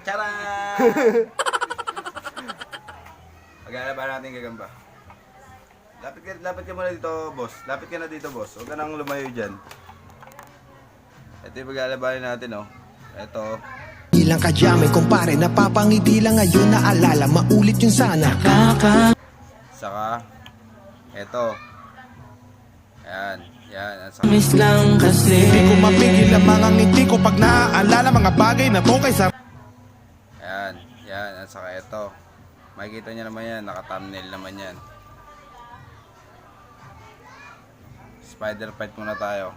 Charan! Pag-aalabahan natin gagamba. Lapit ka muna dito, boss. Lapit ka na dito, boss. Huwag ka nang lumayo dyan. Ito yung pag-aalabahan natin, oh. Ito. Ilang kadyamay kumpare, napapangiti lang ngayon, naalala, maulit yung sana. Saka, ito. Ayan, yan. Miss lang kasi Hindi ko mapigil ang mga ngiti ko pag naaalala mga bagay na to kaysa Ayan, yan. At saka ito. Makikita nyo naman yan, naka-thumbnail naman yan. Spider fight muna tayo.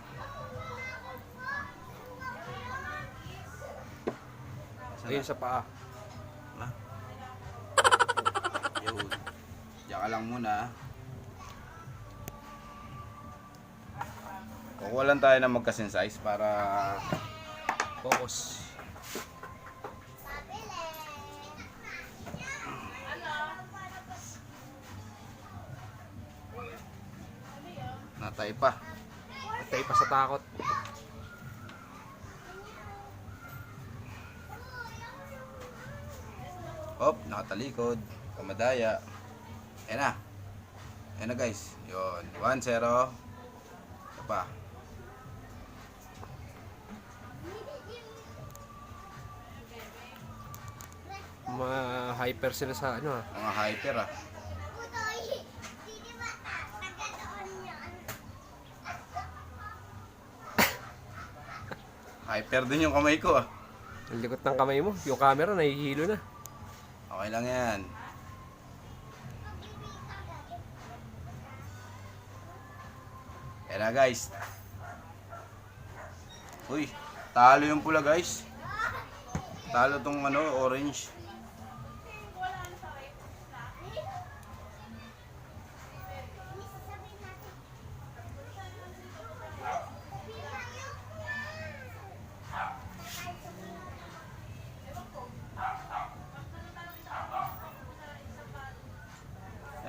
Ayun sa paa. Yun. Diyan ka lang muna. Kukuha lang tayo ng magkasing size para Focus. natay pa. Patay pa sa takot. Hop, nakatalikod. Kamadaya. Ayan na. Ayan na guys. Yun. 1-0. Ito pa. Ma-hyper sila sa ano ah. Mga hyper ah. Hyper din yung kamay ko ah. Ang likot ng kamay mo. Yung camera nahihilo na. Okay lang yan. Ayan na guys. Uy, talo yung pula guys. Talo tong ano, orange.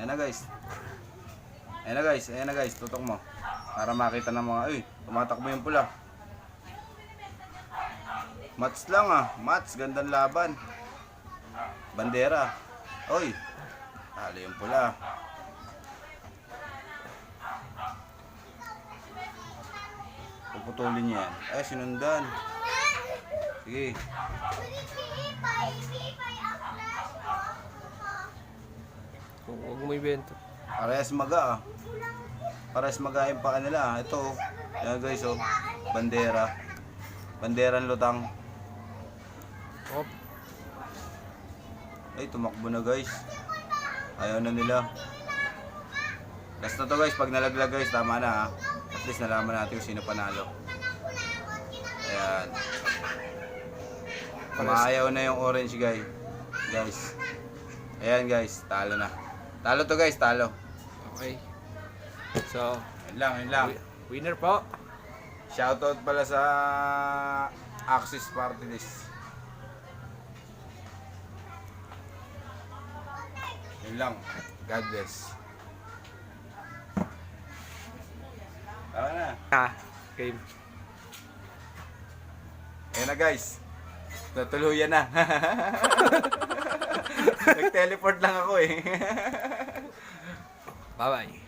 Ayan na guys. Ayan na guys, ayan na guys, tutok mo. Para makita ng mga, uy, tumatakbo yung pula. Mats lang ah, mats, gandang laban. Bandera. Uy, talo yung pula. Puputulin niya yan. Ay, sinundan. Sige. Huwag mo ibento. Parehas maga ah. Parehas maga yung paa nila. Ito, yan guys oh. Bandera. Banderang lutang. Hop. Ay, tumakbo na guys. Ayaw na nila. Last na to guys, pag nalaglag guys, tama na ha. At least nalaman natin kung sino panalo. Ayan. Maayaw na yung orange guys. Guys. Ayan guys, talo na. Talo to guys, talo. Okay. So, Yun lang, yun lang. winner po. Shoutout pala sa Axis Party List. Yun lang. God bless. Tama na. Game. Ayan na guys. Natuluyan na. Nag-teleport lang ako eh. Bye-bye.